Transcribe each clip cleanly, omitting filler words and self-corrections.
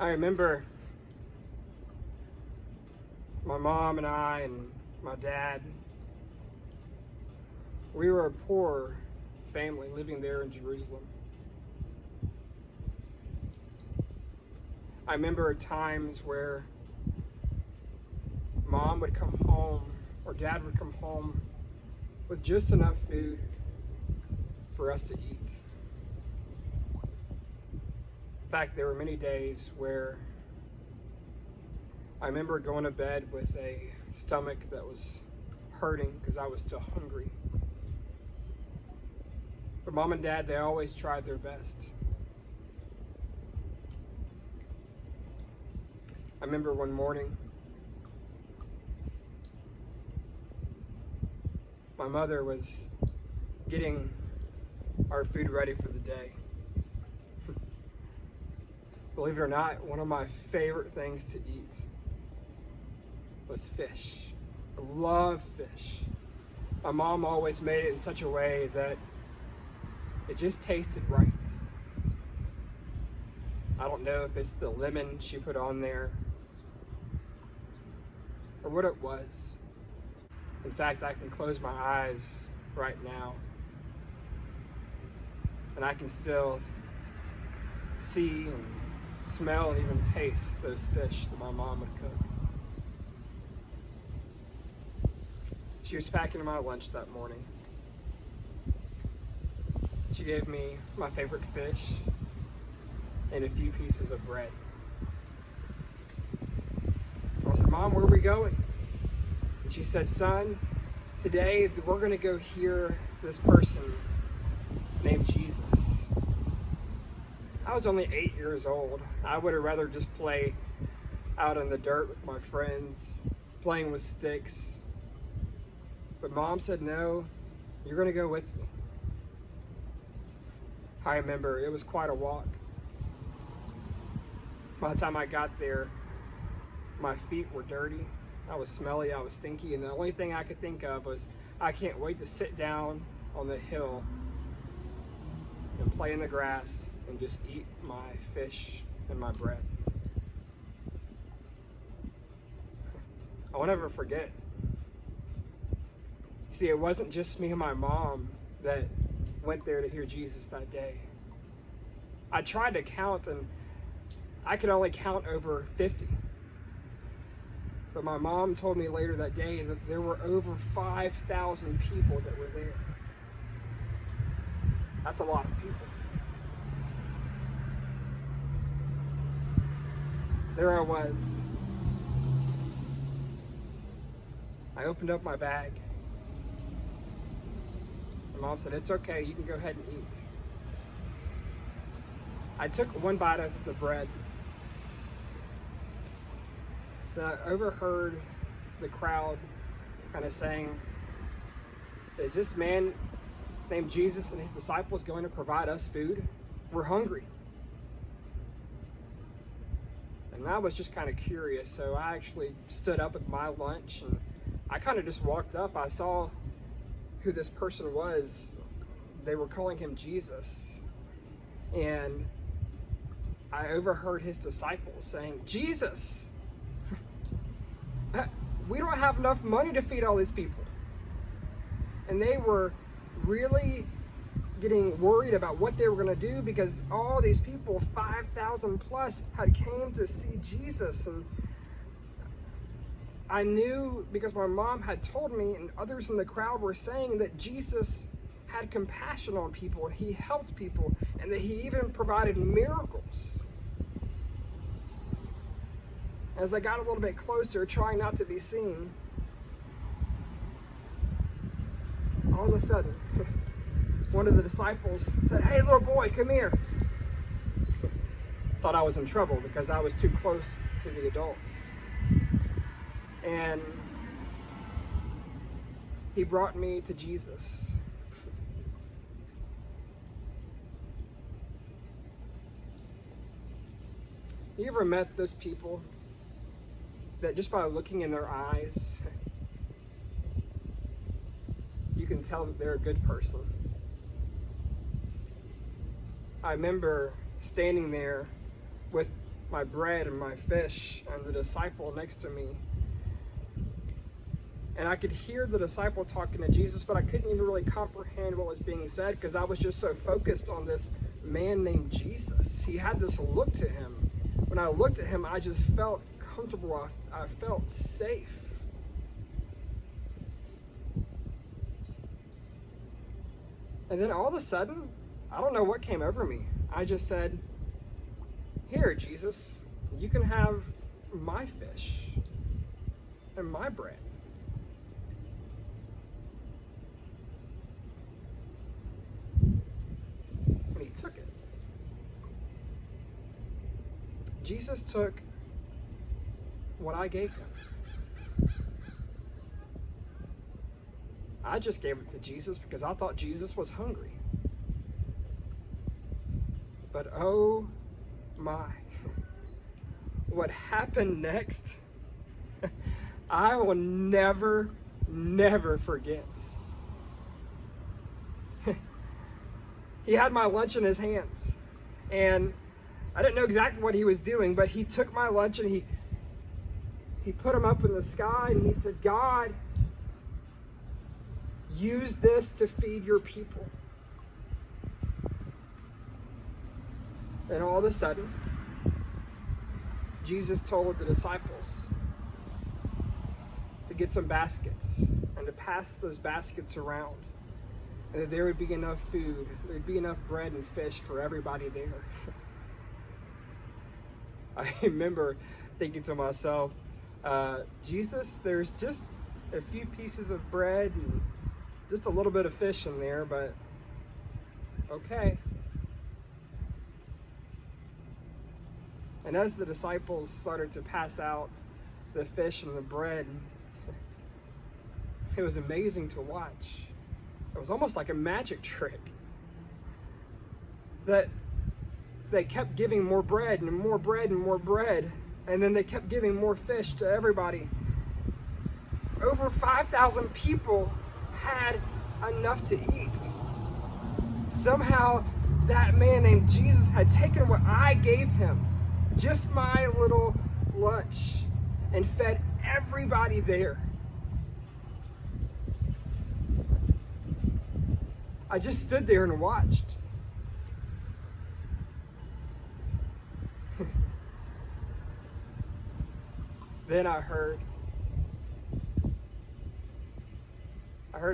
I remember my mom and I and my dad, we were a poor family living there in Jerusalem. I remember times where mom would come home or dad would come home with just enough food for us to eat. In fact, there were many days where I remember going to bed with a stomach that was hurting because I was still hungry. But mom and dad, they always tried their best. I remember one morning, my mother was getting our food ready for the day. Believe it or not, one of my favorite things to eat was fish. I love fish. My mom always made it in such a way that it just tasted right. I don't know if it's the lemon she put on there or what it was. In fact, I can close my eyes right now and I can still see and smell and even taste those fish that my mom would cook. She was packing my lunch that morning. She gave me my favorite fish and a few pieces of bread. I said, Mom, where are we going? And she said, son, today we're going to go hear this person named Jesus. I was only 8 years old. I would have rather just play out in the dirt with my friends, playing with sticks. But Mom said, no, you're going to go with me. I remember it was quite a walk. By the time I got there, my feet were dirty. I was smelly, I was stinky, and the only thing I could think of was, I can't wait to sit down on the hill and play in the grass and just eat my fish and my bread. I won't ever forget. See, it wasn't just me and my mom that went there to hear Jesus that day. I tried to count and I could only count over 50. But my mom told me later that day that there were over 5,000 people that were there. That's a lot of people. There I was. I opened up my bag. My mom said, it's okay, you can go ahead and eat. I took one bite of the bread. Then I overheard the crowd kind of saying, is this man named Jesus and his disciples going to provide us food? We're hungry. And I was just kind of curious, so I actually stood up with my lunch and I kind of just walked up. I saw who this person was. They were calling him Jesus. And I overheard his disciples saying, Jesus, we don't have enough money to feed all these people. And they were really getting worried about what they were going to do because all these people, 5,000 plus, had came to see Jesus. And I knew because my mom had told me and others in the crowd were saying that Jesus had compassion on people and he helped people and that he even provided miracles. As I got a little bit closer, trying not to be seen, all of a sudden, one of the disciples said, hey, little boy, come here. Thought I was in trouble because I was too close to the adults. And he brought me to Jesus. You ever met those people that just by looking in their eyes, you can tell that they're a good person? I remember standing there with my bread and my fish and the disciple next to me. And I could hear the disciple talking to Jesus, but I couldn't even really comprehend what was being said because I was just so focused on this man named Jesus. He had this look to him. When I looked at him, I just felt comfortable. I felt safe. And then all of a sudden, I don't know what came over me. I just said, "Here, Jesus, you can have my fish and my bread." And he took it. Jesus took what I gave him. I just gave it to Jesus because I thought Jesus was hungry. But oh my, what happened next, I will never forget. He had my lunch in his hands, and I didn't know exactly what he was doing, but he took my lunch and he put them up in the sky, and he said, "God, use this to feed your people." And all of a sudden, Jesus told the disciples to get some baskets and to pass those baskets around, and that there would be enough food, there would be enough bread and fish for everybody there. I remember thinking to myself, Jesus, there's just a few pieces of bread and just a little bit of fish in there, but okay. And as the disciples started to pass out the fish and the bread, it was amazing to watch. It was almost like a magic trick. That they kept giving more bread and more bread and more bread, and then they kept giving more fish to everybody. Over 5,000 people had enough to eat. Somehow that man named Jesus had taken what I gave him, just my little lunch, and fed everybody there. I just stood there and watched. Then I heard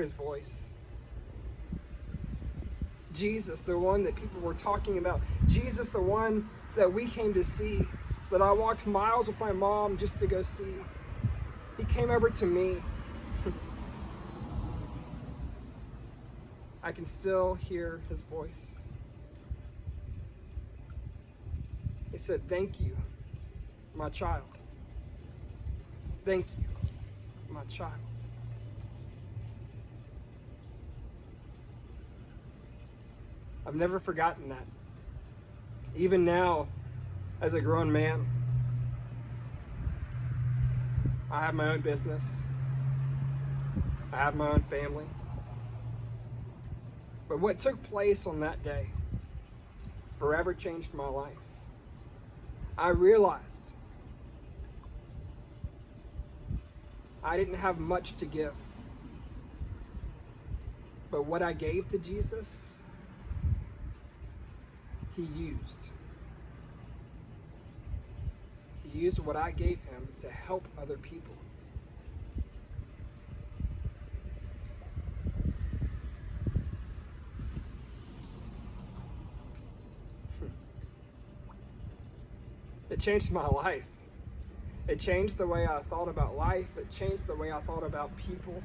his voice. Jesus, the one that people were talking about. Jesus, the one that we came to see, that I walked miles with my mom just to go see. He came over to me. I can still hear his voice. He said, "Thank you, my child. Thank you, my child." I've never forgotten that. Even now, as a grown man, I have my own business. I have my own family. But what took place on that day forever changed my life. I realized I didn't have much to give. But what I gave to Jesus, he used. He used what I gave him to help other people. It changed my life. It changed the way I thought about life. It changed the way I thought about people.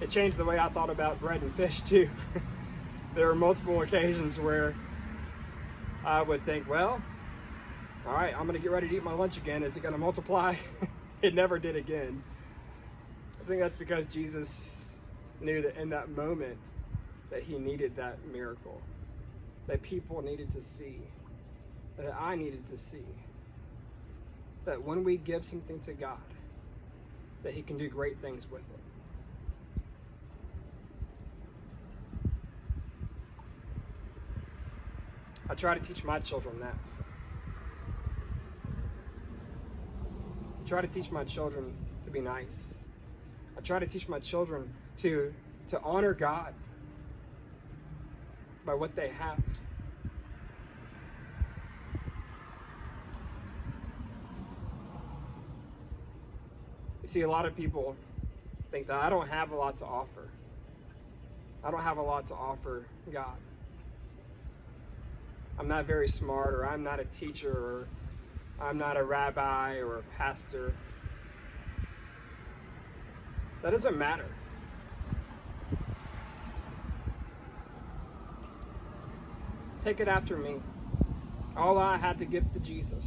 It changed the way I thought about bread and fish too. There were multiple occasions where I would think, well, all right, I'm going to get ready to eat my lunch again. Is it going to multiply? It never did again. I think that's because Jesus knew that in that moment that he needed that miracle, that people needed to see, that I needed to see, that when we give something to God, that he can do great things with it. I try to teach my children that. I try to teach my children to be nice. I try to teach my children to honor God by what they have. You see, a lot of people think that I don't have a lot to offer. I don't have a lot to offer God. I'm not very smart, or I'm not a teacher, or I'm not a rabbi or a pastor. That doesn't matter. Take it after me. All I had to give to Jesus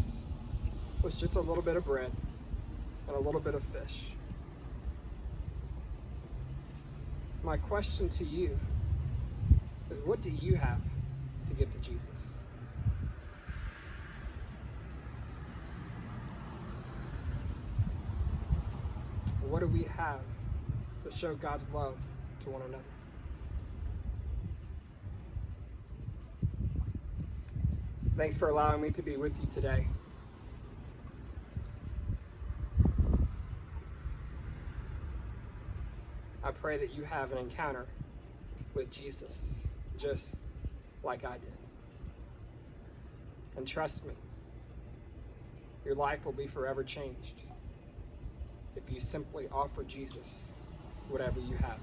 was just a little bit of bread and a little bit of fish. My question to you is, what do you have to give to Jesus? What do we have to show God's love to one another? Thanks for allowing me to be with you today. I pray that you have an encounter with Jesus, just like I did. And trust me, your life will be forever changed if you simply offer Jesus whatever you have.